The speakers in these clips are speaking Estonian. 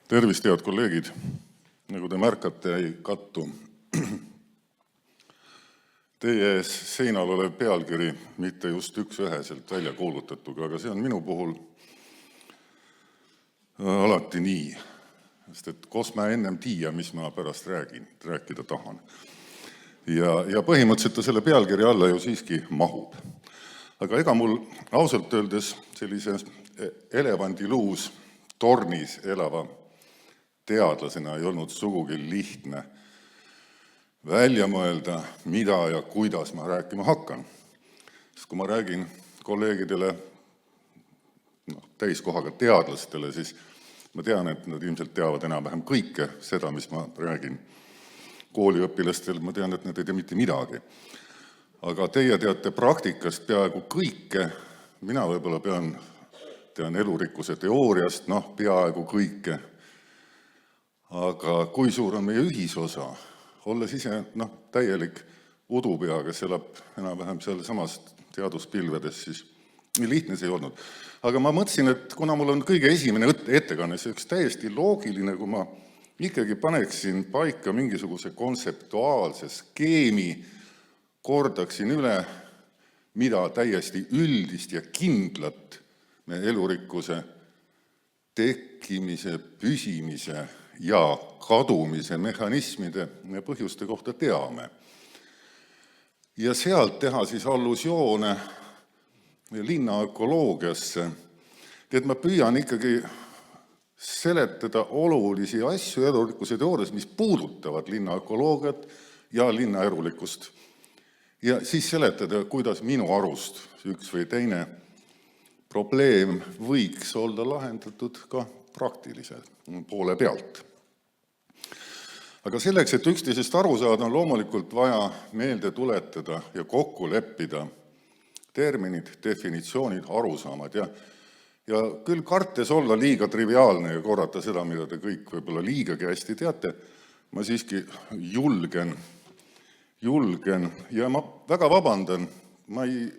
Tervist, head kolleegid! Nagu te märkate, ei kattu teie ees seinal olev pealkiri mitte just üksüheselt välja kuulutatuga, aga see on minu puhul alati nii, sest et kos ma ennem tiia, mis ma pärast rääkida tahan. Ja põhimõtteliselt ta selle pealkirja alla ju siiski mahub. Aga ega mul ausalt öeldes sellises elevandiluus tornis elava teadlasena ei olnud sugugi lihtne välja mõelda, mida ja kuidas ma rääkima hakkan. Sest kui ma räägin kolleegidele, täiskohaga teadlastele, siis ma tean, et nad ilmselt teavad enam-vähem kõike seda, mis ma räägin. Kooliõpilastel ma tean, et nad ei tea mitte midagi. Aga teie teate praktikast peaaegu kõike, mina võib-olla tean elurikkuse teooriast, peaaegu kõike. Aga kui suur on meie ühisosa, olles ise täielik udupea, kes elab enam-vähem seal samas teaduspilvedes, siis nii lihtne see ei olnud. Aga ma mõtlesin, et kuna mul on kõige esimene ettekanne, see üks täiesti loogiline, kui ma ikkagi paneksin paika mingisuguse kontseptuaalse skeemi, kordaksin üle, mida täiesti üldist ja kindlat me elurikkuse tekkimise, püsimise ja kadumise mehhanismide ja põhjuste kohta teame. Ja sealt teha siis allusioone linna ökoloogiasse, et ma püüan ikkagi seletada olulisi asju elurikkuse teoorias, mis puudutavad linna ökoloogiat ja linna elulikkust. Ja siis seletada, kuidas minu arust üks või teine probleem võiks olla lahendatud ka praktilise poole pealt. Aga selleks, et üksteisest aru saada, on loomulikult vaja meelde tuletada ja kokku leppida terminid, definitsioonid, arusaamad. Ja küll kartes olla liiga triviaalne ja korrata seda, mida te kõik võib-olla liigagi hästi teate, ma siiski julgen ja ma väga vabandan, ma ei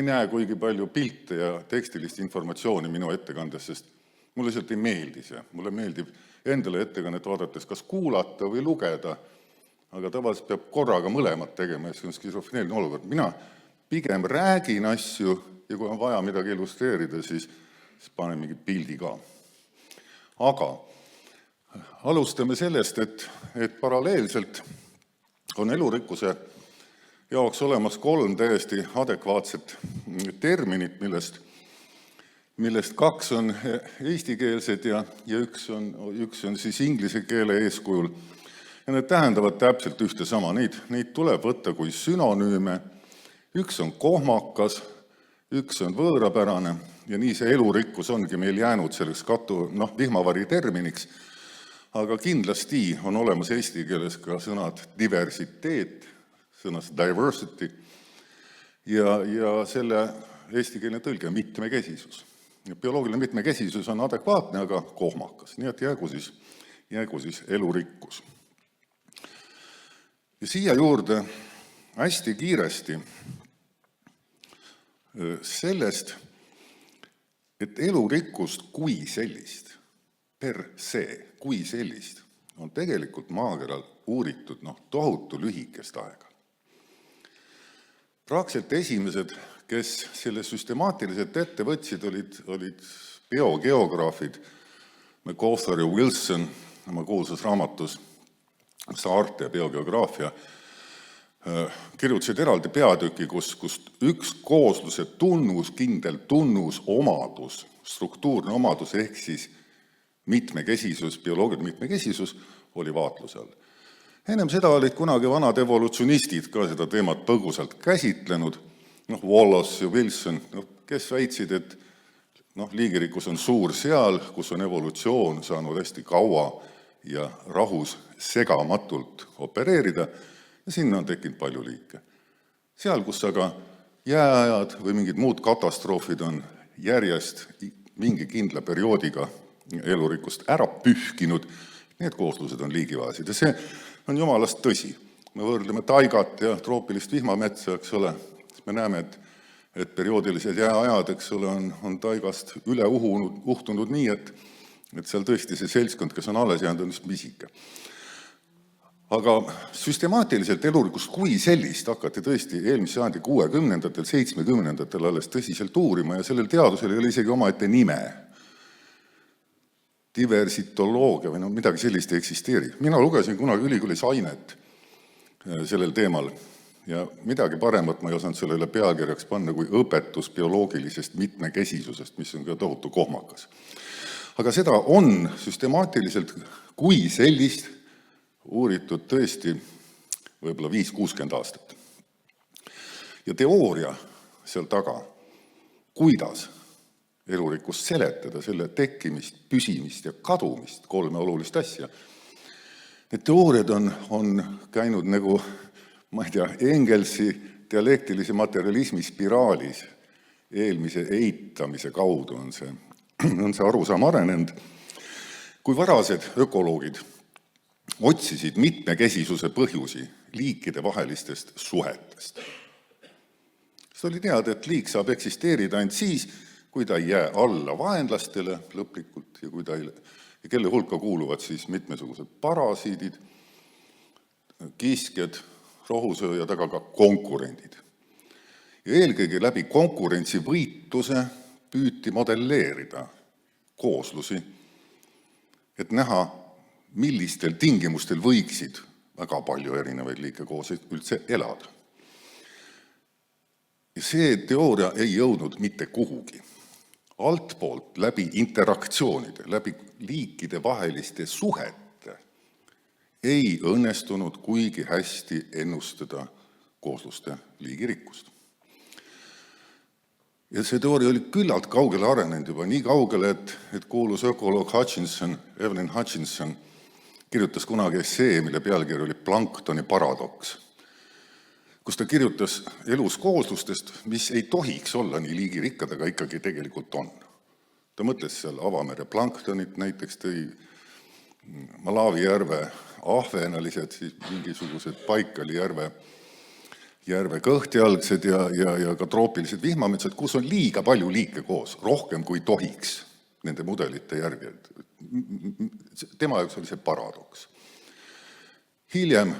näe kuigi palju pilte ja tekstilist informatsiooni minu ettekandes, sest mulle lihtsalt ei meeldi see. Mulle meeldib endale ettekannet vaadates kas kuulata või lugeda, aga tavaliselt peab korraga mõlemad tegema, ja see on skisofreeniline olukord. Mina pigem räägin asju ja kui on vaja midagi illustreerida, siis panen mingi pildi ka. Aga alustame sellest, et paralleelselt on elurikkuse jaoks olemas 3 täiesti adekvaatset terminit, millest 2 on eestikeelsed ja üks on siis inglise keele eeskujul. Ja need tähendavad täpselt ühte sama. Neid tuleb võtta kui sünonüüme. Üks on kohmakas, üks on võõrapärane ja nii see elurikkus ongi meil jäänud selleks vihmavari terminiks. Aga kindlasti on olemas eesti keeles ka sõnad diversiteet, sõnas diversity ja selle eestikeelne tõlge mitmekesisus. Bioloogiline mitmekesisus on adekvaatne, aga kohmakas. Nii et jäägu siis elurikkus. Ja siia juurde hästi kiiresti sellest, et elurikkust kui sellist, per se, kui sellist, on tegelikult maakeral uuritud tohutu lühikest aega. Praktiliselt esimesed, kes selle süstemaatiliselt ette võtsid, olid biogeograafid MacArthur ja Wilson oma kuulsas raamatus Saarte biogeograafia kirjutasid eraldi peatüki, kus üks koosluse tunnus, kindel tunnus, omadus, struktuurne omadus ehk siis mitmekesisus, bioloogiline mitmekesisus oli vaatluse all. Ennem seda olid kunagi vanad evolutsionistid ka seda teemat põgusalt käsitlenud, Wallace ja Wilson, kes väitsid, et liigirikkus on suur seal, kus on evolutsioon saanud hästi kaua ja rahus segamatult opereerida, ja sinna on tekkinud palju liike. Seal, kus aga jääajad või mingid muud katastroofid on järjest mingi kindla perioodiga elurikkust ära pühkinud, need kooslused on liigivaesid. Ja see on jumalast tõsi. Me võrdleme taigat ja troopilist vihmametsa, eks ole, me näeme, et perioodilised jääajad, eks ole, on taigast üle uhtunud nii, Et seal tõesti see seltskond, kes on alles jäänud, on just pisike. Aga süstemaatiliselt elurikkust kui sellist hakati tõesti eelmise sajandi 60-ndatel, 70-ndatel alles tõsiselt uurima ja sellel teadusel ei ole isegi omaette nime. Diversitoloogia või midagi sellist ei eksisteeri. Mina lugesin kunagi ülikoolis ainet sellel teemal ja midagi paremat ma ei osanud sellele pealkirjaks panna kui õpetus bioloogilisest mitmekesisusest, mis on ka tohutu kohmakas. Aga seda on süstemaatiliselt kui sellist uuritud tõesti võib-olla 5-60 aastat. Ja teooria seal taga, kuidas elurikkust seletada, selle tekkimist, püsimist ja kadumist, 3 olulist asja, need teooriad on käinud nagu, ma ei tea, Engelsi dialektilise materialismi spiraalis eelmise eitamise kaudu on see arusaam arenenud. Kui varased ökoloogid otsisid mitmekesisuse põhjusi liikide vahelistest suhetest. See oli teada, et liik saab eksisteerida ainult siis, kui ta ei jää alla vaenlastele lõplikult ja kelle hulka kuuluvad siis mitmesugused parasiidid, kiskjad, rohusööjad, aga ka konkurendid. Ja eelkõige läbi konkurentsivõitluse püüti modelleerida kooslusi, et näha, millistel tingimustel võiksid väga palju erinevaid liike koos üldse elada. Ja see teooria ei jõudnud mitte kuhugi. Altpoolt läbi interaktsioonide, läbi liikide vaheliste suhete ei õnnestunud kuigi hästi ennustada koosluste liigirikkust. Ja see teooria oli küllalt kaugele arenenud juba, nii kaugele, et kuulus ökoloog Evelyn Hutchinson kirjutas kunagi essee, mille pealkiri oli Planktoni paradoks, kus ta kirjutas elus kooslustest, mis ei tohiks olla nii liigirikkad, aga ikkagi tegelikult on. Ta mõtles seal avamere planktonit, näiteks tõi Malawi järve ahvenalised, siis mingisugused Baikali järve kõhtjalgsed ja ka troopilised vihmametsad, kus on liiga palju liike koos, rohkem kui tohiks nende mudelite järgi. Tema jaoks oli see paradoks. Hiljem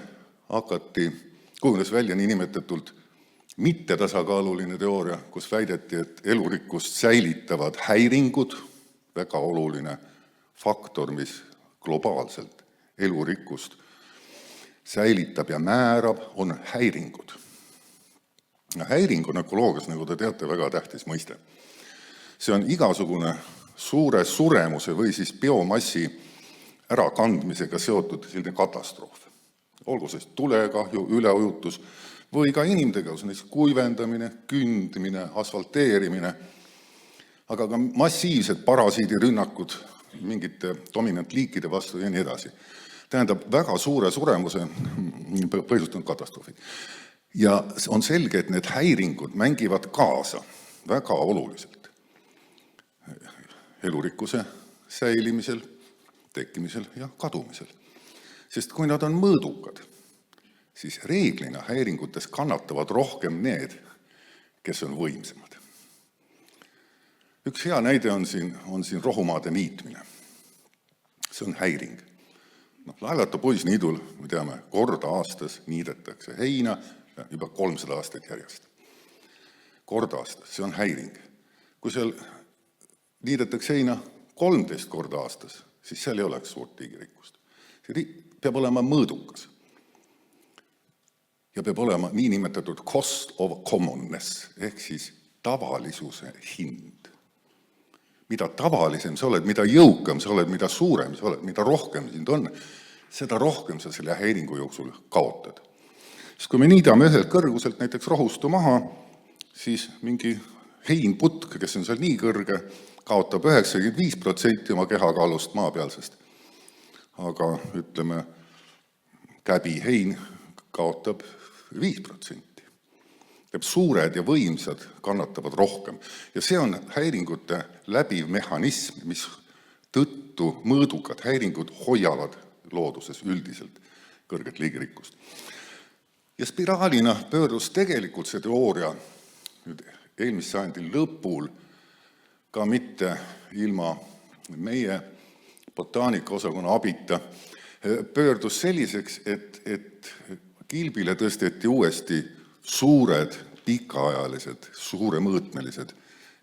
kujunes välja niinimetatult mittetasakaaluline teooria, kus väideti, et elurikkust säilitavad häiringud, väga oluline faktor, mis globaalselt elurikkust säilitab ja määrab, on häiringud. Häiring on ökoloogias, nagu te teate, väga tähtis mõiste. See on igasugune suure suremuse või siis biomassi ärakandmisega seotud selline katastroof. Olgu see tulekahju, üleujutus või ka inimtegevus, näiteks kuivendamine, kündmine, asfalteerimine, aga ka massiivsed parasiidirünnakud mingite dominantliikide vastu ja nii edasi. Tähendab, väga suure suremuse põhjustanud katastroofid. Ja on selge, et need häiringud mängivad kaasa väga oluliselt elurikkuse säilimisel, tekkimisel ja kadumisel. Sest kui nad on mõõdukad, siis reeglina häiringutes kannatavad rohkem need, kes on võimsamad. Üks hea näide on siin rohumaade niitmine. See on häiring. Laevata poisniidul, me teame, korda aastas niidetakse heina juba 300 aastat järjest. Korda aastas, see on häiring. Kui seal niidetakse heina 13 korda aastas, siis seal ei oleks suurt liigirikkust. See peab olema mõõdukas. Ja peab olema niinimetatud cost of commonness, ehk siis tavalisuse hind. Mida tavalisem sa oled, mida jõukam sa oled, mida suurem sa oled, mida rohkem sind on, seda rohkem sa selle häiringu jooksul kaotad. Sest kui me niidame ühelt kõrguselt näiteks rohustu maha, siis mingi heinputk, kes on seal nii kõrge, kaotab 95% oma kehakaalust maapealsest. Aga ütleme, käbihein kaotab 5%. Suured ja võimsad kannatavad rohkem. Ja see on häiringute läbiv mehhanism, mis tõttu mõõdukad häiringud hoiavad looduses üldiselt kõrget liigirikkust. Ja spiraalina pöördus tegelikult see teooria nüüd eelmise sajandi lõpul ka mitte ilma meie botaanikaosakonna abita, pöördus selliseks, et kilbile tõsteti uuesti suured, pikaajalised, suuremõõtmelised,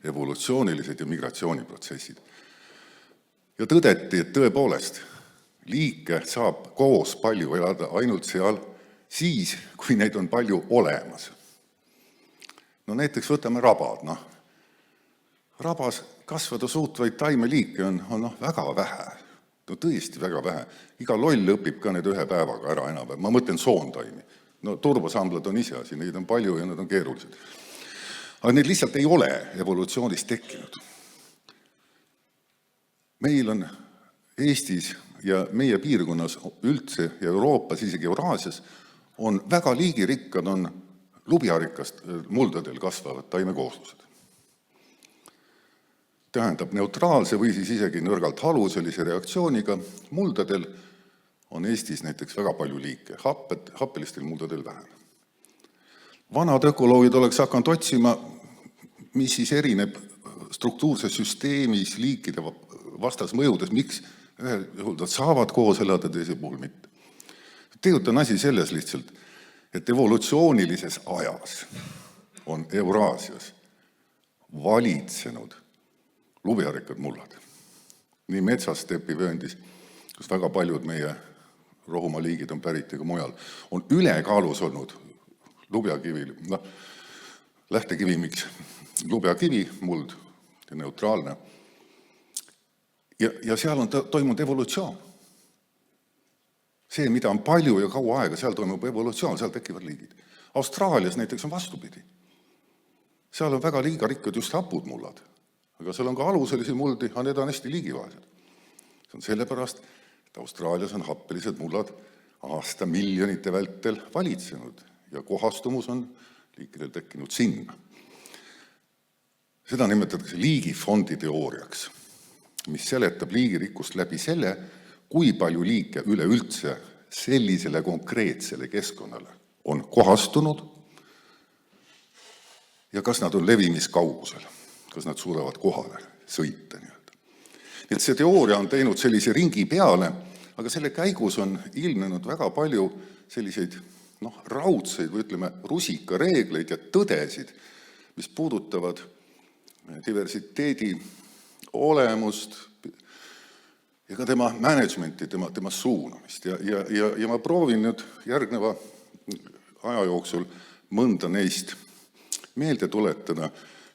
evolutsioonilised ja migratsiooniprotsessid. Ja tõdeti, et tõepoolest, liike saab koos palju elada ainult seal siis, kui neid on palju olemas. No näiteks võtame rabad. Rabas kasvada suutvaid taimeliike on väga vähe. No tõesti väga vähe. Iga loll õpib ka need ühe päevaga ära enam. Ma mõtlen soontaimi. No turbosamblad on ise asi, neid on palju ja nad on keerulised. Aga neid lihtsalt ei ole evolutsioonis tekkinud. Meil on Eestis ja meie piirkonnas üldse ja Euroopas, isegi Euraasias, on väga liigirikkad, on lubjarikast muldadel kasvavad taimekooslused. Tähendab, neutraalse või siis isegi nõrgalt haluselise reaktsiooniga muldadel on Eestis näiteks väga palju liike, happelistel muldadel vähem. Vanad ökoloogid oleks hakanud otsima, mis siis erineb struktuurses süsteemis liikide vastasmõjudes, miks ühel juhul nad saavad koos elada, teise puhul mitte. Tegelikult on asi selles lihtsalt, et evolutsioonilises ajas on Euraasias valitsenud lubjarikkad mullad. Nii metsastepivööndis, kus väga paljud meie rohumaliigid on pärit ja ka mujal, on ülekaalus olnud lubjakivil, lähtekivimiks lubjakivi, muld ja neutraalne. Ja seal on toimunud evolutsioon. See, mida on palju ja kaua aega, seal toimub evolutsioon, seal tekivad liigid. Austraalias näiteks on vastupidi. Seal on väga liigarikkad just hapud mullad, aga seal on ka aluselisi muldi, aga need on hästi liigivaesed. See on sellepärast, et Austraalias on happelised mullad aastamiljonite vältel valitsenud ja kohastumus on liikidel tekkinud sinna. Seda nimetatakse liigifondi teooriaks, mis seletab liigirikkust läbi selle, kui palju liike üleüldse sellisele konkreetsele keskkonnale on kohastunud ja kas nad on levimiskaugusel, kas nad suudavad kohale sõita. Nii et see teooria on teinud sellise ringi peale, aga selle käigus on ilmnenud väga palju selliseid raudseid või ütleme rusikareegleid ja tõdesid, mis puudutavad diversiteedi olemust ja ka tema managementi, tema suunamist. Ja ma proovin nüüd järgneva aja jooksul mõnda neist meelde tuletada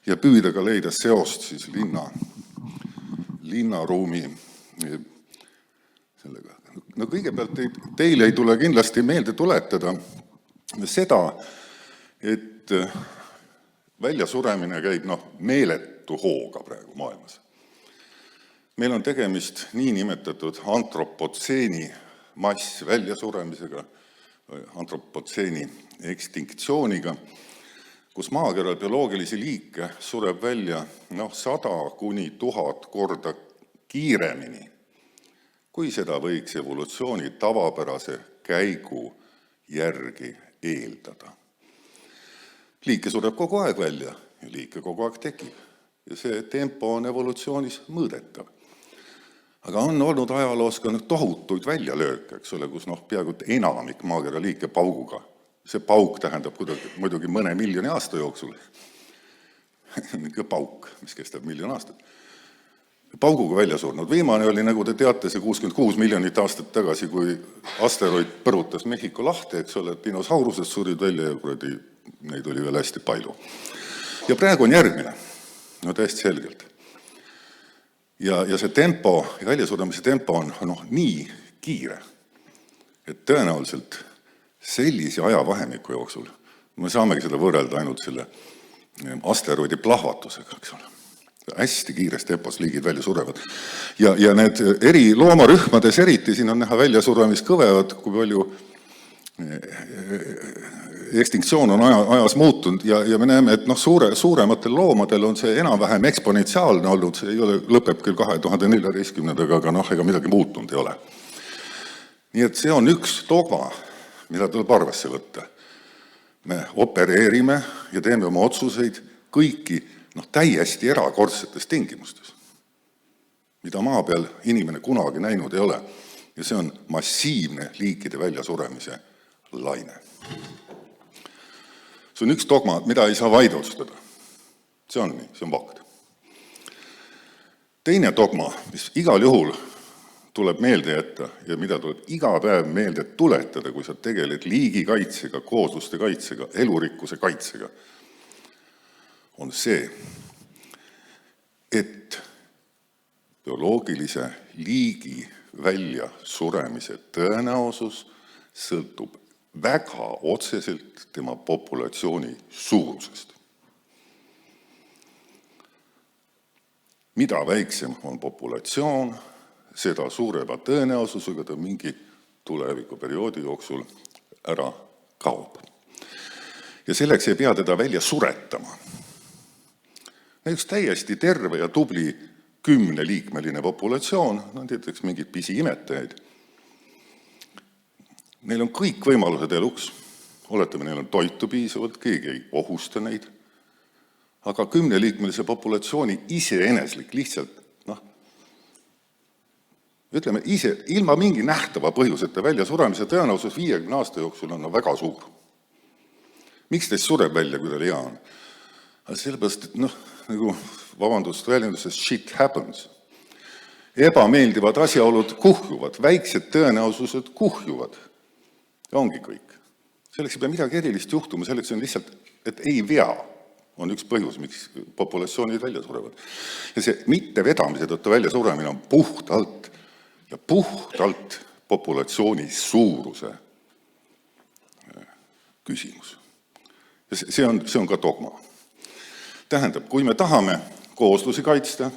ja püüda ka leida seost siis linnaruumi sellega. No kõigepealt teile ei tule kindlasti meelde tuletada seda, et väljasuremine käib meeletu hooga praegu maailmas. Meil on tegemist niinimetatud antropotseeni mass väljasuremisega, antropotseeni ekstinktsiooniga, kus maakeral bioloogilisi liike sureb välja 100 kuni 1000 korda kiiremini, kui seda võiks evolutsiooni tavapärase käigu järgi eeldada. Liike sureb kogu aeg välja ja liike kogu aeg tekib. Ja see tempo on evolutsioonis mõõdetav. Aga on olnud ajaloos ka tohutuid väljalööke, eks ole, kus peaaegu enamik maakera liike pauguga. See pauk tähendab muidugi mõne miljoni aasta jooksul. Ikka pauk, mis kestab miljon aastat. Pauguga välja surnud. Viimane oli, nagu te teate, see 66 miljonit aastat tagasi, kui asteroid põrutas Mehhiko lahti, eks ole, dinosaurusest surid välja ja neid oli veel hästi palju. Ja praegu on järgmine, täiesti selgelt. Ja see tempo, väljasuremise tempo on nii kiire, et tõenäoliselt sellise ajavahemiku jooksul me saamegi seda võrrelda ainult selle asteroidi plahvatusega, eks ole. Hästi kiires tempos liigid välja surevad. Ja need eri loomarühmades eriti, siin on näha väljasuremis-kõvevad, kui palju ekstinktsioon on ajas muutunud ja me näeme, et suurematel loomadel on see enam-vähem eksponentsiaalne olnud, see ei ole, lõpeb küll 2014, aga ega midagi muutunud ei ole. Nii et see on üks dogma, mida tuleb arvesse võtta. Me opereerime ja teeme oma otsuseid kõiki täiesti erakordsetes tingimustes. mida maa peal inimene kunagi näinud ei ole. Ja see on massiivne liikide väljasuremise laine. See on üks dogma, mida ei saa vaidlustada. See on nii, see on fakt. Teine dogma, mis igal juhul tuleb meelde jätta ja mida tuleb iga päev meelde tuletada, kui sa tegeled liigikaitsega, koosluste kaitsega, elurikkuse kaitsega, on see, et bioloogilise liigi väljasuremise tõenäosus sõltub väga otseselt tema populatsiooni suurusest. Mida väiksem on populatsioon, seda suurema tõenäosusega ta mingi tulevikuperioodi jooksul ära kaob. Ja selleks ei pea teda välja suretama. Näiteks täiesti terve ja tubli 10-liikmeline populatsioon, näiteks mingid pisiimetajaid. Neil on kõik võimalused eluks, oletame, neil on toitu piisavalt, keegi ei ohusta neid, aga 10-liikmelise populatsiooni iseeneslik lihtsalt, ütleme, ilma mingi nähtava põhjuseta väljasuremise tõenäosus 50 aasta jooksul on väga suur. Miks teist sureb välja, kui tal hea on? Sellepärast, et nagu vabandust väljendusest, shit happens. Ebameeldivad asjaolud kuhjuvad, väiksed tõenäosused kuhjuvad. Ja ongi kõik. Selleks ei pea midagi erilist juhtuma, selleks on lihtsalt, et ei vea, on üks põhjus, miks populatsioonid välja surevad. Ja see mitte vedamise tõttu välja suremine on puhtalt populatsiooni suuruse küsimus. Ja see on ka dogma. Tähendab, kui me tahame kooslusi kaitsta,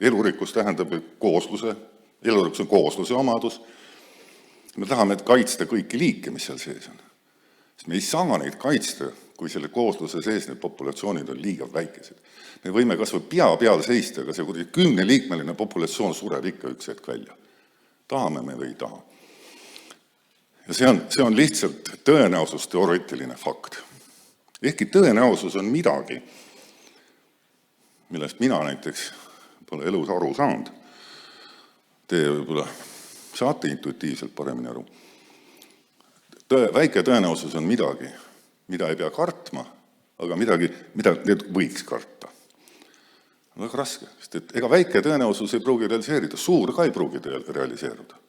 elurikkus tähendab elurikkus on koosluse omadus, me tahame kaitsta kõiki liike, mis seal sees on. Sest me ei saa neid kaitsta, kui selle koosluse sees need populatsioonid on liiga väikesed. Me võime kas või pea peal seista, aga see 10-liikmeline populatsioon sureb ikka üks hetk välja. Tahame me või ei taha. Ja see on lihtsalt tõenäosus teoreetiline fakt. Ehkki tõenäosus on midagi, millest mina näiteks pole elus aru saanud. Teie võib-olla saate intuitiivselt paremini aru. Väike tõenäosus on midagi, mida ei pea kartma, aga midagi, mida võiks karta. Väga raske, sest et ega väike tõenäosus ei pruugi realiseerida, suur ka ei pruugi realiseeruda.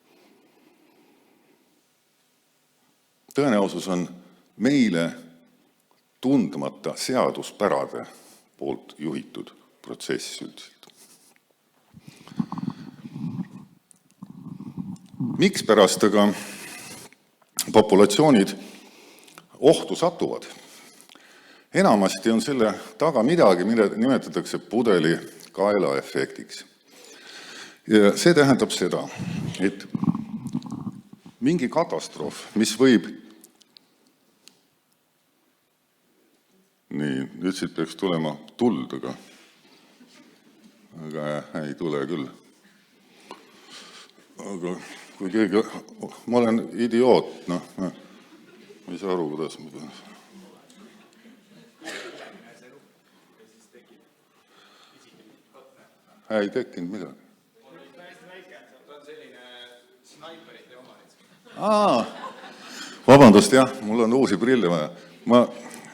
Tõenäosus on meile tundmata seaduspärade poolt juhitud protsess üldiselt. Miks pärast aga populatsioonid ohtu satuvad? Enamasti on selle taga midagi, mida nimetatakse pudeli kaela efektiks. Ja see tähendab seda, et mingi katastroof, mis võib nii, nüüd siit peaks tulema tuld, aga ei tule küll. Aga kui keegi, ma olen idioot, ma ei saa aru, kuidas ma pean. Ei tekkinud midagi. Vabandust, jah, mul on uusi prille vaja.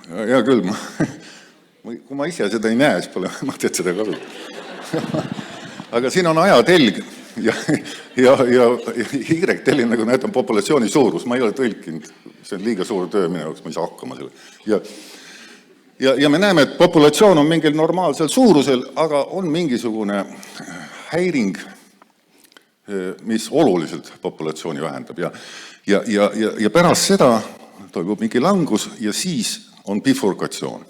Hea küll, kui ma ise seda ei näe, siis pole mõtet seda kasutada. Aga siin on ajatelg ja Y-telg, nagu näitan populatsiooni suurus. Ma ei ole tõlkinud, see on liiga suur töö minu jaoks, ma ei saa hakkama selle. Ja me näeme, et populatsioon on mingil normaalsel suurusel, aga on mingisugune häiring, mis oluliselt populatsiooni vähendab. Ja pärast seda toimub mingi langus ja siis on bifurkatsioon.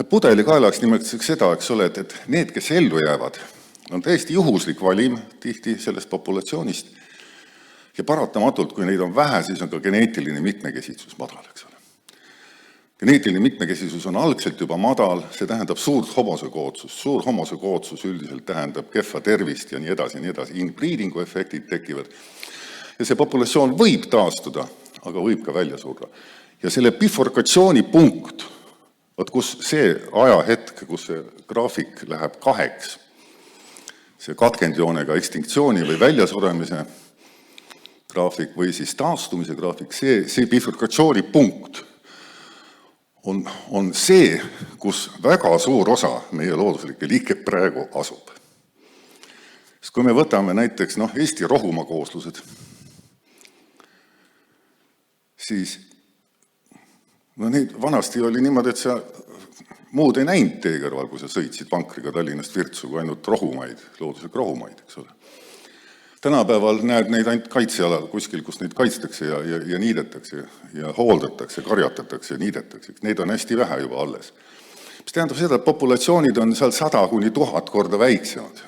Pudelikaelaks nimetatakse seda, eks ole, et need, kes ellu jäävad, on täiesti juhuslik valim tihti sellest populatsioonist ja paratamatult, kui neid on vähe, siis on ka geneetiline mitmekesisus madal, eks ole. Geneetiline mitmekesisus on algselt juba madal, see tähendab suurt homosegootsust. Suur homosegootssus üldiselt tähendab kehva tervist ja nii edasi, inbreedingu efektid tekivad. Ja see populatsioon võib taastuda, aga võib ka välja surra. Ja selle bifurkatsiooni punkt, kus see ajahetk, kus see graafik läheb 2, see katkendjoonega ekstinktsiooni või väljasuremise graafik või siis taastumise graafik, see bifurkatsioonipunkt on see, kus väga suur osa meie looduslikke liike praegu asub. Sest kui me võtame näiteks Eesti rohumaa kooslused, siis neid vanasti oli niimoodi, et sa muud ei näinud tee kõrval, kui sa sõitsid vankriga Tallinnast Virtsu, kui ainult rohumaid, looduslik rohumaid, eks ole. Tänapäeval näed neid ainult kaitsealal kuskil, kus neid kaitstakse ja niidetakse ja hooldatakse, karjatatakse ja niidetakse. Neid on hästi vähe juba alles. Mis tähendab seda, et populatsioonid on seal 100 kuni 1000 korda väiksemad.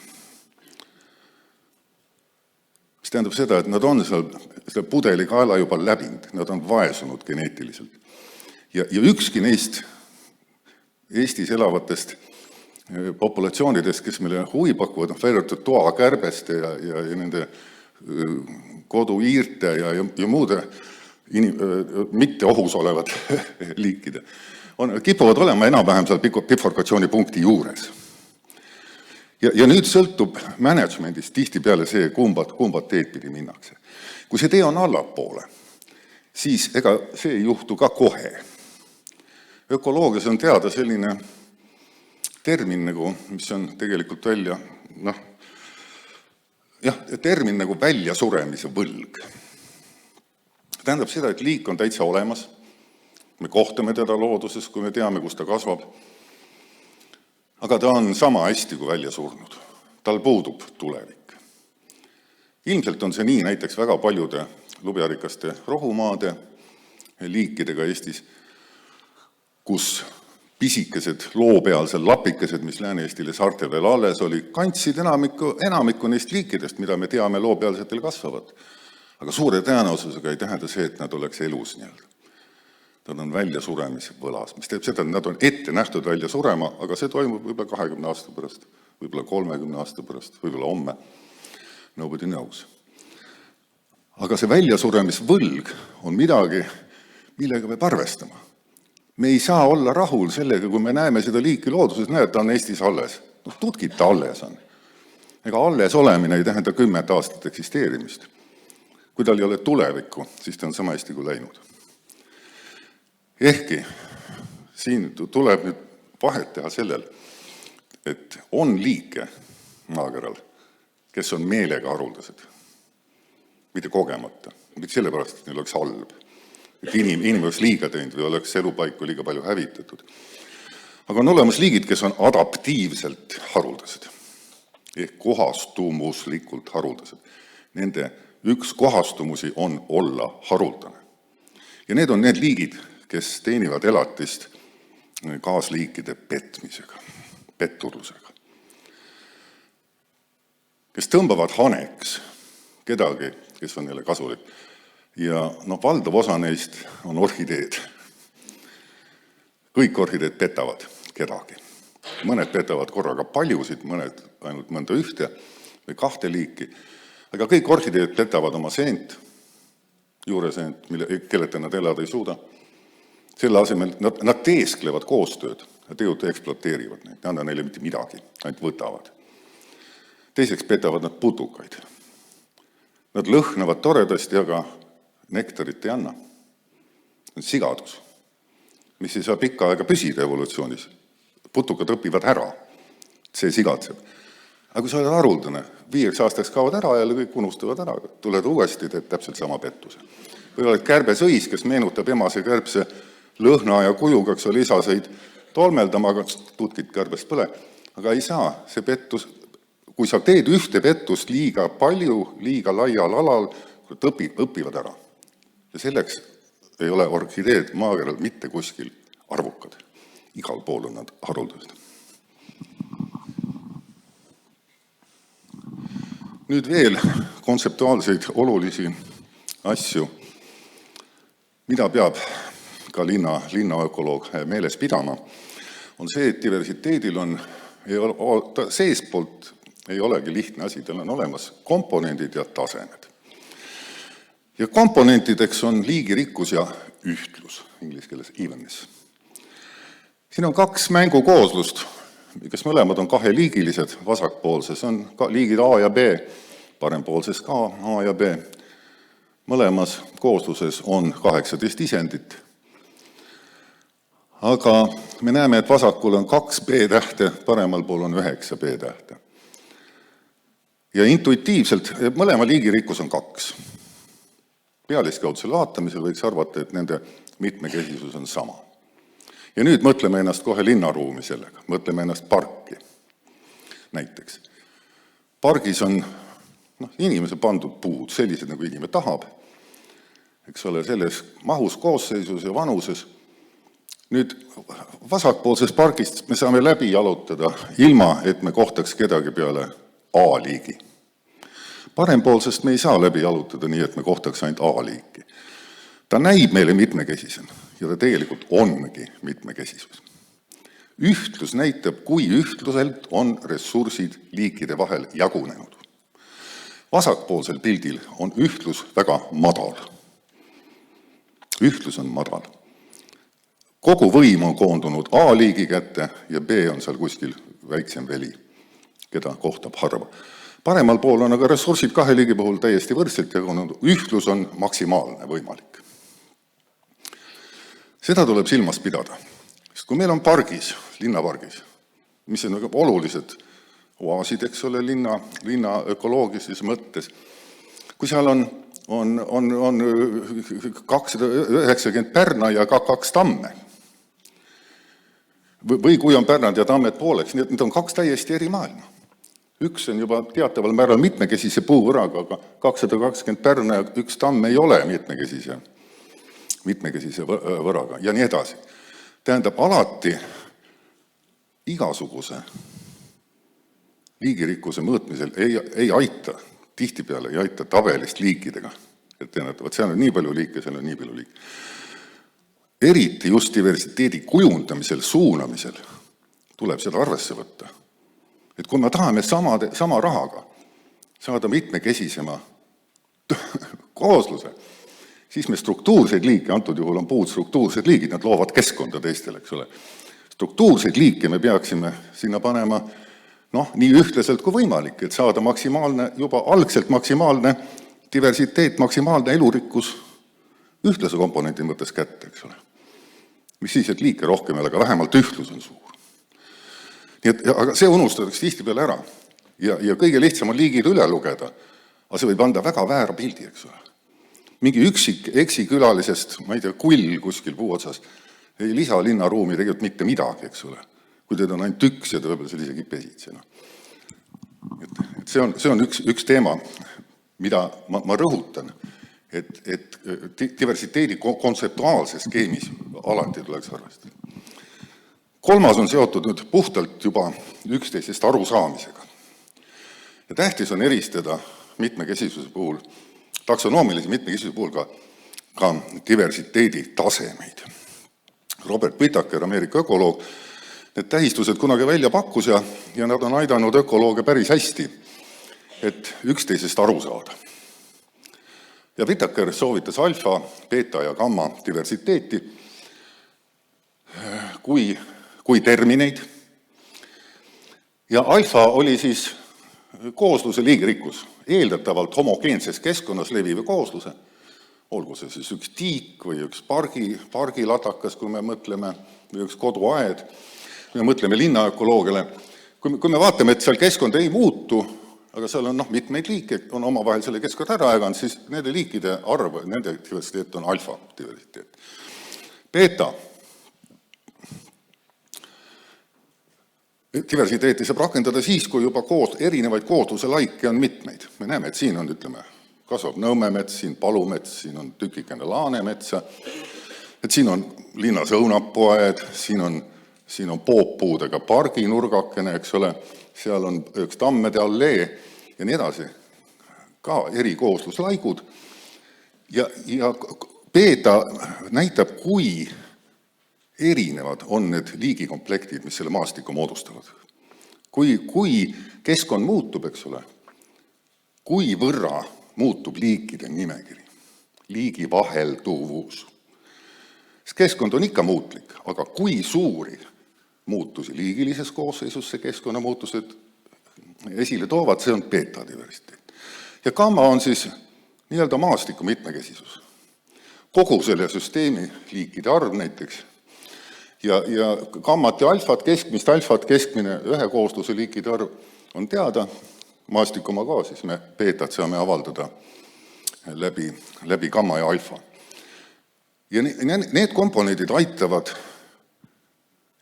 Mis tähendab seda, et nad on seal pudelikaela juba läbinud, nad on vaesunud geneetiliselt. Ja ükski neist Eestis elavatest populatsioonidest, kes meile huvi pakuvad, väärjatud toakärbeste ja nende koduiirte ja muude mitte ohus olevad liikide, kipuvad olema enam-vähem seal bifurkatsioonipunkti juures. Ja nüüd sõltub managementist tihtipeale see, kumbad teed pidi minnakse. Kui see tee on allapoole, siis ega see ei juhtu ka kohe. Ökoloogias on teada selline termin, mis on tegelikult termin nagu väljasuremise võlg. Tähendab seda, et liik on täitsa olemas, me kohtame teda looduses, kui me teame, kus ta kasvab, aga ta on sama hästi kui välja surnud. Tal puudub tulevik. Ilmselt on see nii näiteks väga paljude lubjarikaste rohumaade liikidega Eestis, kus pisikesed loopealsed lapikesed, mis Lääne-Eestile saartel veel alles oli, kandsid enamikku neist liikidest, mida me teame loopealsetel kasvavat. Aga suure tõenäosusega ei tähenda see, et nad oleks elus nii-öelda. Nad on väljasuremise võlas, mis teeb seda, et nad on ette nähtud välja surema, aga see toimub võib-olla 20 aasta pärast, võib-olla 30 aasta pärast, võib-olla homme. Nobody knows. Aga see väljasuremisvõlg on midagi, millega peab arvestama. Me ei saa olla rahul sellega, kui me näeme seda liiki looduses, näed, ta on Eestis alles. Tutkid ta alles on. Ega alles olemine ei tähenda 10 aastat eksisteerimist. Kui tal ei ole tulevikku, siis ta on sama hästi kui läinud. Ehkki siin tuleb nüüd vahet teha sellel, et on liike maakeral, kes on meelega haruldased, mitte kogemata, mitte sellepärast, et neil oleks halb. Et inimene oleks liiga teinud või oleks elupaiku liiga palju hävitatud. Aga on olemas liigid, kes on adaptiivselt haruldased, ehk kohastumuslikult haruldased. Nende üks kohastumusi on olla haruldane. Ja need on need liigid, kes teenivad elatist kaasliikide petmisega, petturlusega. Kes tõmbavad haneks kedagi, kes on neile kasulik. Ja valdav osa neist on orhideed. Kõik orhideed petavad kedagi. Mõned petavad korraga paljusid, mõned ainult mõnda ühte või 2 liiki. Aga kõik orhideed petavad oma seent, juureseent, kelleta nad elada ei suuda. Selle asemel nad teesklevad koostööd ja tegelikult ekspluateerivad neid. Nad neile mitte midagi, ainult võtavad. Teiseks petavad nad putukaid. Nad lõhnavad toredasti, aga nektarit ei anna. See on sigadus, mis ei saa pikka aega püsida evolutsioonis. Putukad õpivad ära, see sigatseb. Aga kui sa oled haruldane, 5 aastaks kaovad ära ja kõik unustavad ära. Tuled uuesti, teed täpselt sama pettuse. Või oled kärbesõis, kes meenutab emase kärbse lõhna ja kujuga, eks ole, isaseid tolmeldama, aga tutkid kärbest põle. Aga ei saa see pettus, kui sa teed ühte pettust liiga palju, liiga laial alal, õpivad ära. Ja selleks ei ole orhideed maakeral mitte kuskil arvukad. Igal pool on nad haruldased. Nüüd veel kontseptuaalseid olulisi asju, mida peab ka linnaökoloog meeles pidama, on see, et diversiteedil on seespoolt ei olegi lihtne asi, tal on olemas komponendid ja tasemed. Ja komponentideks on liigirikkus ja ühtlus, inglise keeles evenness. Siin on 2 mängukooslust, kes mõlemad on kaheliigilised, vasakpoolses on liigid A ja B, parempoolses ka A ja B. Mõlemas koosluses on 18 isendit. Aga me näeme, et vasakul on 2 B-tähte, paremal pool on 9 B-tähte. Ja intuitiivselt mõlema liigirikkus on 2. Pealiskaudsel vaatamisel võiks arvata, et nende mitmekesisus on sama. Ja nüüd mõtleme ennast kohe linnaruumi sellega, mõtleme ennast parki näiteks. Pargis on inimese pandud puud, sellised nagu inimene tahab, eks ole, selles mahus, koosseisus ja vanuses. Nüüd vasakpoolsest pargist me saame läbi jalutada, ilma et me kohtaks kedagi peale A-liigi. Parempoolsest me ei saa läbi jalutada nii, et me kohtaks ainult A-liiki. Ta näib meile mitmekesisen ja ta tegelikult ongi mitmekesisus. Ühtlus näitab, kui ühtluselt on ressursid liikide vahel jagunenud. Vasakpoolsel pildil on ühtlus väga madal. Ühtlus on madal. Kogu võim on koondunud A-liigi kätte ja B on seal kuskil väiksem veli, keda kohtab harva. Paremal pool on aga ressursid 2 liigi puhul täiesti võrdselt jagunenud. Ühtlus on maksimaalne võimalik. Seda tuleb silmas pidada. Sest kui meil on pargis, linnapargis, mis on olulised oaasid, eks ole, linna ökoloogilises mõttes, kui seal on 290 pärna ja 2 tamme, või kui on pärnad ja tammed pooleks, nii et need on 2 täiesti eri maailma. Üks on juba teataval määral mitmekesise puuvõraga, aga 220 pärna ja 1 tamm ei ole mitmekesise võraga ja nii edasi. Tähendab, alati igasuguse liigirikkuse mõõtmisel ei aita, tihtipeale ei aita tabelist liikidega. Et seal on nii palju liike, seal on nii palju liike. Eriti just diversiteedi kujundamisel, suunamisel tuleb seda arvesse võtta. Et kui me tahame sama rahaga saada mitmekesisema koosluse, siis me struktuurseid liike, antud juhul on puud struktuursed liigid, nad loovad keskkonda teistele, eks ole. Struktuurseid liike me peaksime sinna panema nii ühtlaselt kui võimalik, et saada maksimaalne, juba algselt maksimaalne diversiteet, maksimaalne elurikkus ühtlase komponendi mõttes kätte, eks ole. Mis siis, et liike rohkem ei ole, aga vähemalt ühtlus on suur. Aga see unustatakse tihtipeale ära ja kõige lihtsam on liigid üle lugeda, aga see võib anda väga väära pildi, eks ole. Mingi üksik eksikülalisest, ma ei tea, kull kuskil puu otsas, ei lisa linnaruumi tegelikult mitte midagi, eks ole. Kui teed on ainult üks ja ta võib-olla seal isegi pesitse. See on üks teema, mida ma rõhutan, et diversiteedi kontseptuaalses skeemis alati tuleks arvestada. 3. on seotud nüüd puhtalt juba üksteisest arusaamisega. Ja tähtis on eristada mitmekesisuse puhul, taksonoomilise mitmekesisuse puhul ka diversiteedi tasemeid. Robert Whittaker, Ameerika ökoloog, need tähistused kunagi välja pakkus ja nad on aidanud ökolooge päris hästi, et üksteisest aru saada. Ja Whittaker soovitas alfa, beta ja gamma diversiteeti kui termineid. Ja alfa oli siis koosluse liigirikkus, eeldatavalt homogeenses keskkonnas leviv koosluse, olgu see siis üks tiik või üks pargilatakas, kui me mõtleme, või üks koduaed, kui me mõtleme linnaökoloogiale. Kui me vaatame, et seal keskkond ei muutu, aga seal on mitmeid liike, on omavahel selle keskkond ära aeganud, siis nende liikide arv, nende diversiteet on alfa diversiteet. Beta diversiteeti saab rakendada siis, kui juba erinevaid koosluse laike on mitmeid. Me näeme, et siin on, kasvab nõmmemets, siin palumets, siin on tükikene laanemetsa, et siin on linnas õunapoed, siin on pooppuudega parginurgakene, eks ole, seal on üks tammede allee ja nii edasi. Ka eri koosluslaigud. Ja beta näitab, kui erinevad on need liigikomplektid, mis selle maastiku moodustavad. Kui keskkond muutub, eks ole, kui võrra muutub liikide nimekiri, liigi vahelduvus. Keskkond on ikka muutlik, aga kui suuri muutusi liigilises koosseisus, see keskkonnamuutused esile toovad, see on beetadiversiteet. Ja gamma on siis nii-öelda maastiku mitmekesisus. Kogu selle süsteemi liikide arv näiteks, ja gammat ja alfat, keskmine ühe koosluse liikide arv on teada, maastikuma ka, siis me beetat saame avaldada läbi gamma ja alfa. Ja need komponendid aitavad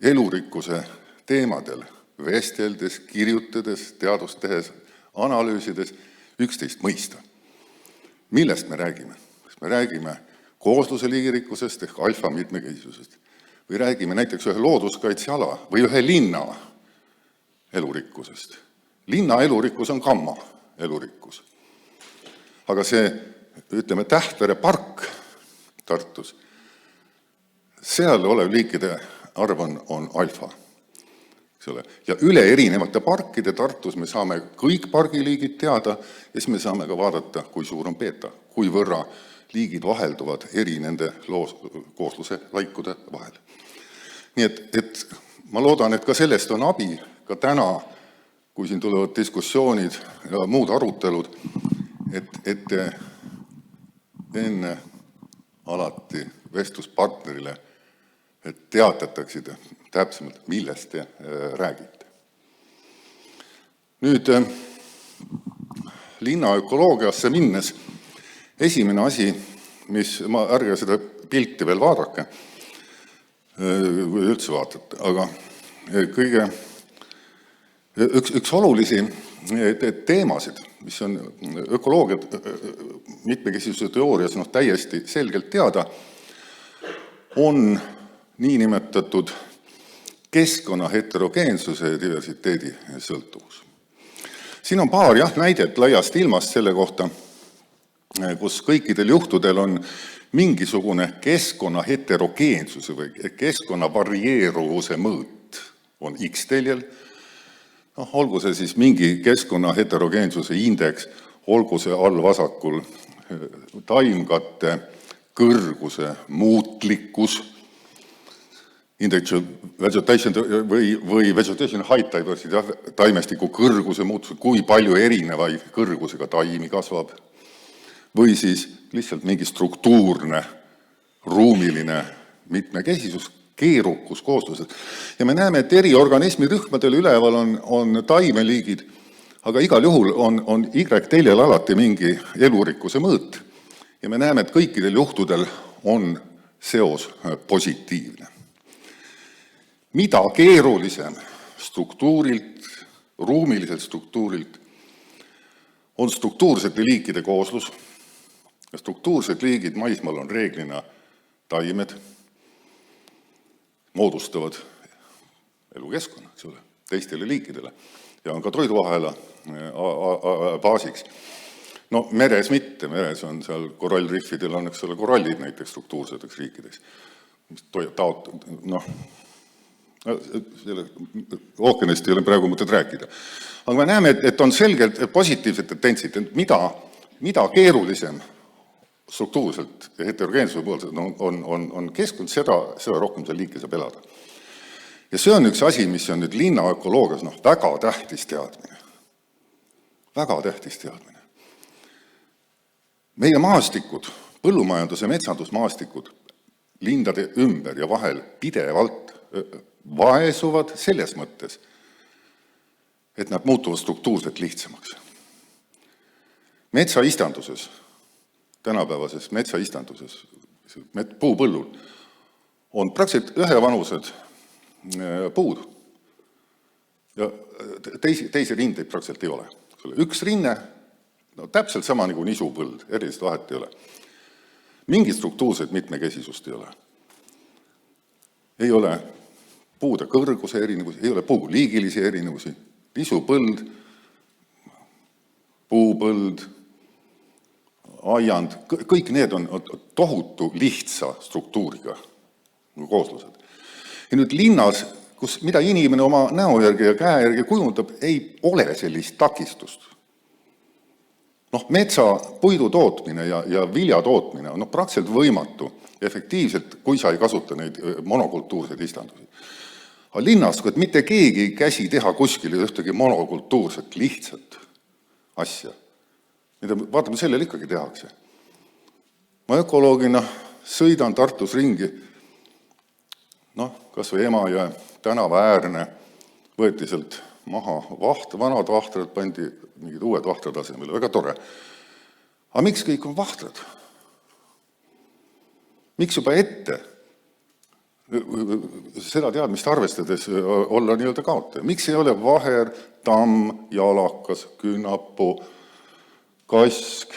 elurikkuse teemadel vesteldes, kirjutades, teadust tehes, analüüsides üksteist mõista. Millest me räägime? Kas me räägime koosluse liigirikkusest ehk alfa mitmekesisusest või räägime näiteks ühe looduskaitseala või ühe linna elurikkusest. Linna elurikkus on gamma elurikkus. Aga see, ütleme, Tähtvere park Tartus, seal olev liikide arv on alfa. Ja üle erinevate parkide Tartus me saame kõik pargiliigid teada ja siis me saame ka vaadata, kui suur on beeta, kui võrra liigid vahelduvad eri nende koosluse laikude vahel. Nii et ma loodan, et ka sellest on abi, ka täna, kui siin tulevad diskussioonid ja muud arutelud, et enne alati vestluspartnerile teatatakse täpsemalt, millest te räägite. Nüüd linna ökoloogiasse minnes esimene asi, ärge seda pilti veel vaadake, kui üldse vaatate, aga üks olulisi teemasid, mis on ökoloogia mitmekesisuse teoorias täiesti selgelt teada, on niinimetatud keskkonna heterogeensuse ja diversiteedi sõltuvus. Siin on paar näidet laiast ilmast selle kohta, kus kõikidel juhtudel on mingisugune keskkonna heterogeensuse või keskkonna varieeruvuse mõõt on X-teljel. Olgu see siis mingi keskkonna heterogeensuse indeks, olgu see all vasakul taimkatte kõrguse muutlikkus, index vegetation või vegetation height diversity, taimestiku kõrguse muutus, kui palju erinevaid kõrgusega taimi kasvab, või siis lihtsalt mingi struktuurne, ruumiline mitmekesisus, keerukus koosluses. Ja me näeme, et eri organismirühmadel üleval on taimeliigid, aga igal juhul on Y-teljel alati mingi elurikkuse mõõt. Ja me näeme, et kõikidel juhtudel on seos positiivne. Mida keerulisem struktuurilt, ruumiliselt struktuurilt, on struktuursete liikide kooslus. Struktuursed liigid maismaal on reeglina taimed, moodustavad elukeskkonna, teistele liikidele ja on ka toiduahela baasiks. No meres mitte, meres on seal korallriffidel on korallid näiteks struktuurseteks riikideks. Ookeanist ei ole praegu mõtet rääkida. Aga me näeme, et on selgelt positiivsed tendentsid, et mida keerulisem struktuurselt ja heterogeensuse poolselt on keskkond, seda rohkem see liike saab elada. Ja see on üks asi, mis on nüüd linna ökoloogias väga tähtis teadmine. Väga tähtis teadmine. Meie maastikud, põllumajanduse metsandusmaastikud, lindade ümber ja vahel pidevalt vaesuvad selles mõttes, et nad muutuvad struktuurselt lihtsamaks. Metsaistanduses, tänapäevases metsaistanduses, puupõllul, on praktiliselt ühevanused puud ja teisi rindeid praktiliselt ei ole. Üks rinne, täpselt sama nagu nisupõld, erilist vahet ei ole. Mingi struktuurset mitmekesisust ei ole. Ei ole puude kõrguse erinevusi, ei ole puu liigilisi erinevusi, nisupõld, puupõld, aiand, kõik need on tohutu lihtsa struktuuriga kooslused. Ja nüüd linnas, mida inimene oma näo järgi ja käe järgi kujundab, ei ole sellist takistust. Metsa puidu tootmine ja vilja tootmine on praktiliselt võimatu efektiivselt, kui sa ei kasuta neid monokultuurseid istandusi. Aga linnastud, et mitte keegi ei käsi teha kuskil ühtegi monokultuurset lihtsat asja. Vaatame, sellel ikkagi tehakse. Ma ökoloogina sõidan Tartus ringi, kas või Emajõe tänava äärne, võeti sealt maha vanad vahtrad, pandi mingid uued vahtrad asemele, väga tore. Aga miks kõik on vahtrad? Miks juba ette seda teadmist arvestades olla nii-öelda kaotaja? Miks ei ole vaher, tamm, jalakas, küünapuu, kask,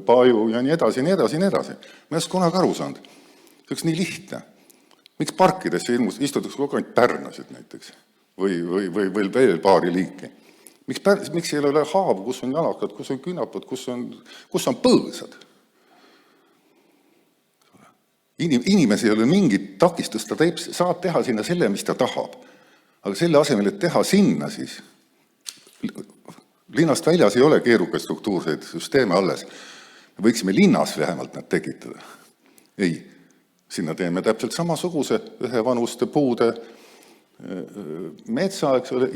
paju ja nii edasi, nii edasi, nii edasi? Ma ei ole kunagi aru saanud. See oleks nii lihtne. Miks parkidesse istutakse kogu aeg pärnasid näiteks? Või veel paari liiki? Miks ei ole haavu, kus on jalakad, kus on küünapud, kus on põõsad? Inimesi ei ole mingit takistust, ta saab teha sinna selle, mis ta tahab. Aga selle asemel, et teha sinna siis, linnast väljas ei ole keerukaid struktuurseid süsteeme alles. Me võiksime linnas vähemalt nad tekitada. Ei, sinna teeme täpselt samasuguse ühevanuste puude metsa, eks ole,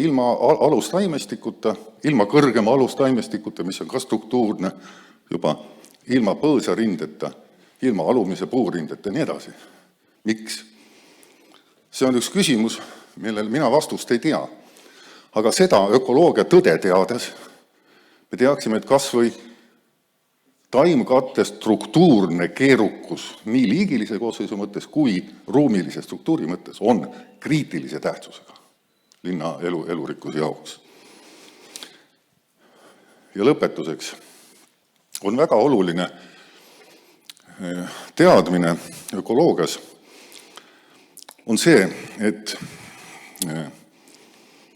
ilma alustaimestikuta, ilma kõrgema alustaimestikuta, mis on ka struktuurne juba, ilma põõsarindeta, ilma alumise puurindeta ja nii edasi. Miks? See on üks küsimus, millel mina vastust ei tea. Aga seda ökoloogia tõde teades me teaksime, et kas või taimkatte struktuurne keerukus nii liigilise koosseisu mõttes kui ruumilise struktuuri mõttes on kriitilise tähtsusega linna elurikkuse jaoks. Ja lõpetuseks on väga oluline teadmine ökoloogias on see, et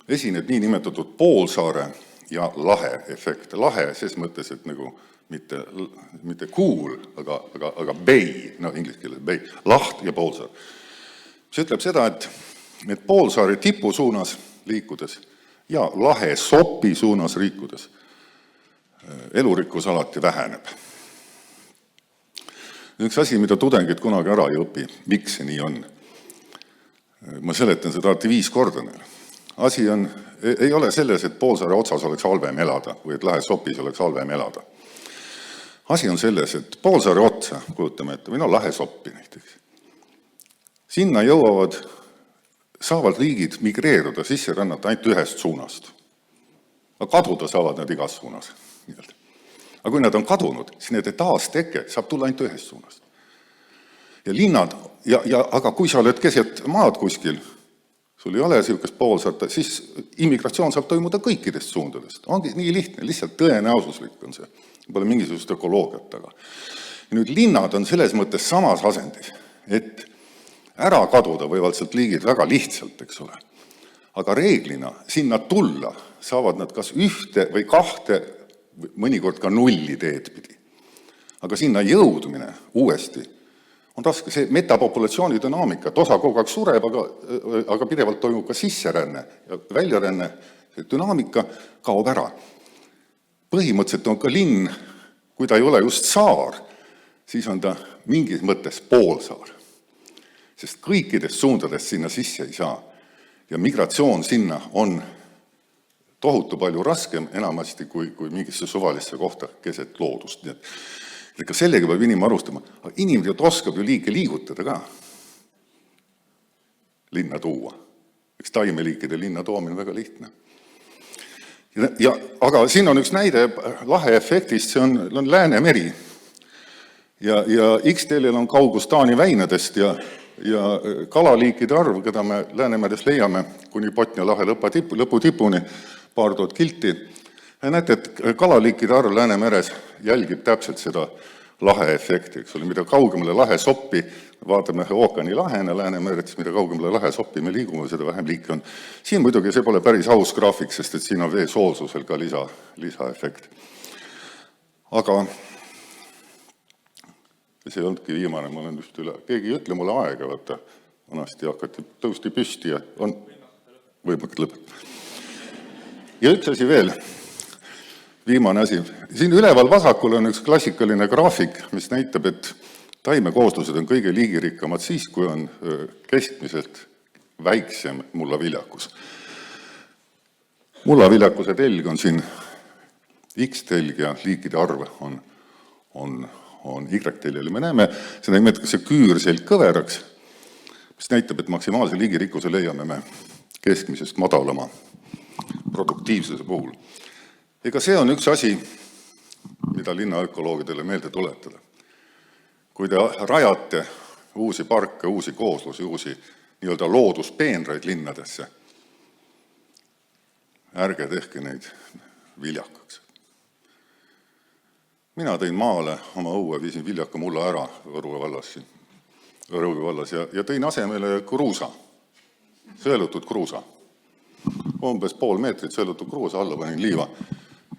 esineb nii nimetatud poolsaare ja lahe efekt. Lahe ses mõttes, et nagu mitte cool, aga bay, inglise keeles bay, laht ja poolsaar. See ütleb seda, et poolsaare tipu suunas liikudes ja lahe sopi suunas liikudes elurikkus alati väheneb. Üks asi, mida tudengid kunagi ära ei õpi, miks see nii on. Ma seletan seda alati 5 korda neile. Asi ei ole selles, et poolsaare otsas oleks halvem elada või et lahe sopis oleks halvem elada. Asi on selles, et poolsaare otsa, kujutame ette, või lahe soppi näiteks. Sinna saavad riigid migreeruda sisserännata ainult ühest suunast. Aga kaduda saavad nad igas suunas. Aga kui nad on kadunud, siis nende taasteke saab tulla ainult ühest suunast. Ja linnad, aga kui sa oled keset maad kuskil, sul ei ole sellist poolsaart, siis immigratsioon saab toimuda kõikidest suundadest. Ongi nii lihtne, lihtsalt tõenäosuslik on see. Pole mingisugust ökoloogiat taga. Ja nüüd linnad on selles mõttes samas asendis, et ära kaduda võivad sealt liigid väga lihtsalt, eks ole. Aga reeglina sinna tulla saavad nad kas ühte või kahte, mõnikord ka 0 teed pidi. Aga sinna jõudmine uuesti on raske. See metapopulatsiooni dünaamika, et osa kogu aeg sureb, aga pidevalt toimub ka sisseränne ja väljaränne, see dünaamika kaob ära. Põhimõtteliselt on ka linn, kui ta ei ole just saar, siis on ta mingis mõttes poolsaar. Sest kõikidest suundadest sinna sisse ei saa. Ja migratsioon sinna on tohutu palju raskem enamasti kui mingisse suvalisse kohta keset loodust. Nii et ka sellega peab inimene arustama. Aga inimene oskab ju liike liigutada ka. Linna tuua. Eks taimeliikide linna toomine väga lihtne. Aga siin on üks näide lahe efektist, see on Läänemeri. Ja X-teelil on kaugus Taani väinadest ja kalaliikide arv, keda me Läänemeres leiame kuni Botnia lahe lõputipuni, 2000 kilti. Ja näete, et kalaliikide arv Läänemeres jälgib täpselt seda lahe efekti, eks ole, mida kaugemale lahe soppi, vaatame ookeani lahena Läänemeres, mida kaugemale lahe soppi me liigume, seda vähem liike on. Siin muidugi see pole päris aus graafik, sest et siin on vee soolsusel ka lisaefekt. Aga see ei olnudki viimane, ma olen just üle. Keegi ei ütle mulle aega, vaata, vanasti hakati tõusti püsti ja on võimalik lõpetada. Ja üks asi veel, viimane asi. Siin üleval vasakul on üks klassikaline graafik, mis näitab, et taimekooslused on kõige liigirikkamad siis, kui on keskmiselt väiksem mullaviljakus. Mullaviljakuse telg on siin X-telg ja liikide arv on Y-teljel. Me näeme, seda nimetatakse küürselg kõveraks, mis näitab, et maksimaalse liigirikkuse leiame me keskmisest madalama produktiivsuse puhul. Ega see on üks asi, mida linnaökoloogidele meelde tuletada. Kui te rajate uusi parke, uusi kooslusi, uusi nii-öelda looduspeenraid linnadesse, ärge tehke neid viljakaks. Mina tõin maale oma õue, viisin viljaka mulla ära Võru vallas ja tõin asemele kruusa, sõelutud kruusa. Umbes pool meetrit sõelutud kruusa, alla panin liiva.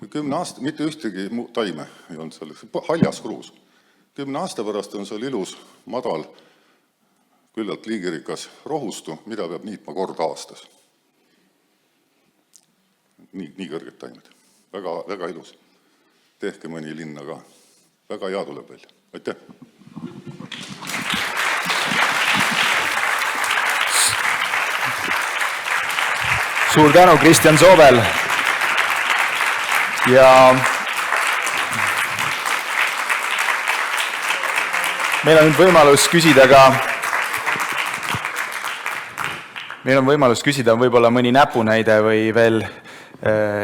10 aasta, mitte ühtegi taime ei olnud selleks, haljas kruus. 10 aasta pärast on seal ilus, madal, küllalt liigirikas rohustu, mida peab niitma kord aastas. Nii kõrged taimed. Väga ilus. Tehke mõni linna ka. Väga hea tuleb välja. Aitäh! Suur tänu, Kristjan Soobel! Ja meil on nüüd võimalus küsida võib-olla mõni näpunäide või veel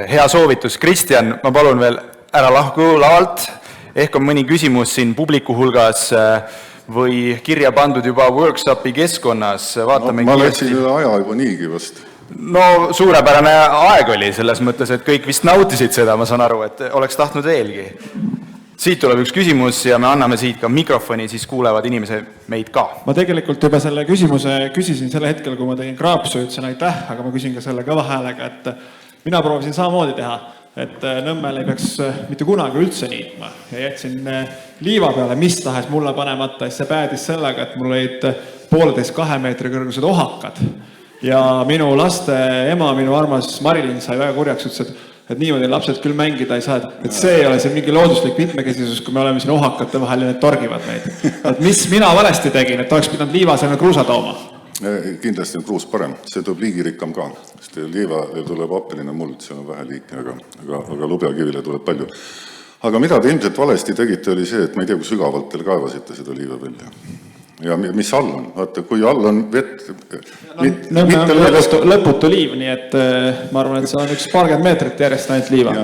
hea soovitus. Kristjan, ma palun veel ära lahku lavalt. Ehk on mõni küsimus siin publiku hulgas või kirja pandud juba workshopi keskkonnas. Vaatame ma läksin üle aja juba niigi vast. No suurepärane aeg oli selles mõttes, et kõik vist nautisid seda, ma saan aru, et oleks tahtnud veelgi. Siit tuleb üks küsimus ja me anname siit ka mikrofoni, siis kuulevad inimese meid ka. Ma tegelikult juba selle küsimuse küsisin selle hetkel, kui ma tegin kraapsu, ütlesin aitäh, aga ma küsin ka selle kõva häälega, et mina proovisin samamoodi teha, et Nõmmel ei peaks mitte kunagi üldse niitma ja jätsin liiva peale mis tahes mulle panemata, siis see päädis sellega, et mul olid 1,5–2 meetri kõrgused ohakad. Ja minu laste ema, minu armas Marilyn sai väga kurjaks, ütles, et niimoodi lapsed küll mängida ei saa, et see ei ole see mingi looduslik mitmekesisus, kui me oleme siin ohakate vahel ja need torgivad neid. Et mis mina valesti tegin, et oleks pidanud liiva selle kruusa tooma? Kindlasti on kruus parem, see tuleb liigirikkam ka, sest liiva tuleb appeline muld, seal on vähe liike, aga lubjakivile tuleb palju. Aga mida te ilmselt valesti tegite, oli see, et ma ei tea, kui sügavalt teil kaevasite seda liiva välja. Ja mis all on? Vaata, kui all on vett... lõputu liiv, nii et ma arvan, et see on üks 20 meetrit järjest ainult liiva.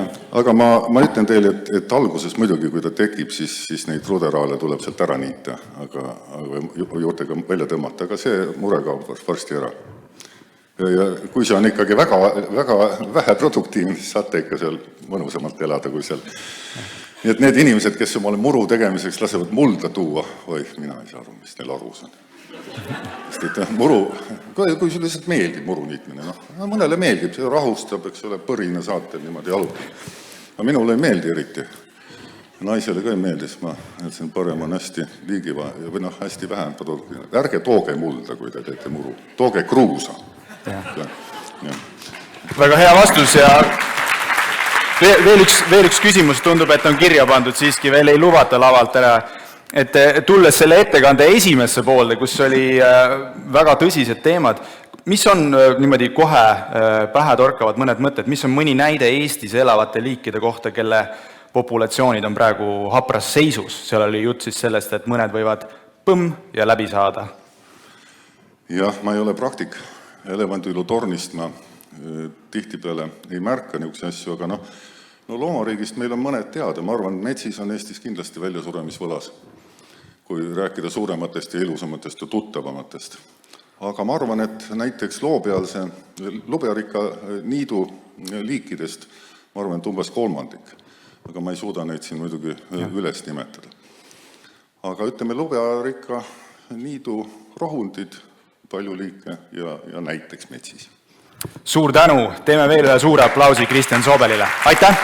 Aga ma ütlen teile, et alguses muidugi, kui ta tekib, siis neid ruderaale tuleb sealt ära niita, aga juurtega välja tõmmata, aga see mure kaob varsti ära. Ja kui see on ikkagi väga vähe produktiivne, siis saate ikka seal mõnusamalt elada kui seal. Nii et need inimesed, kes omale muru tegemiseks lasevad mulda tuua, mina ei saa aru, mis neil arus on. Sest muru, kui sulle lihtsalt meeldib muru niitmine, mõnele meeldib, see rahustab, eks ole, põrina saatel niimoodi jalutab. Aga minule ei meeldi eriti. Naisele ka ei meeldi, siis ma ütlesin, parem on hästi liigiva, või hästi vähe. Ärge tooge mulda, kui te teete muru. Tooge kruusa. Väga hea vastus ja veel üks küsimus, tundub, et on kirja pandud, siiski veel ei lubata lavalt ära. Et tulles selle ettekande esimesse poolde, kus oli väga tõsised teemad, mis on niimoodi kohe pähe torkavad mõned mõtted, mis on mõni näide Eestis elavate liikide kohta, kelle populatsioonid on praegu hapras seisus? Seal oli jutt siis sellest, et mõned võivad põmm ja läbi saada. Jah, ma ei ole praktik. Elevandilu tornist ma tihtipeale ei märka niisuguse asju, aga loomariigist meil on mõned teada. Ma arvan, metsis on Eestis kindlasti väljasuremisvõlas, kui rääkida suurematest ja ilusamatest ja tuttavamatest. Aga ma arvan, et näiteks loopearikka niidu liikidest, ma arvan, et umbes 1/3. Aga ma ei suuda neid siin muidugi üles nimetada. Aga ütleme, loopearikka niidu rohundid, palju liike ja näiteks metsis. Suur tänu, teeme veel ühe suure aplausi Kristjan Soobelile. Aitäh!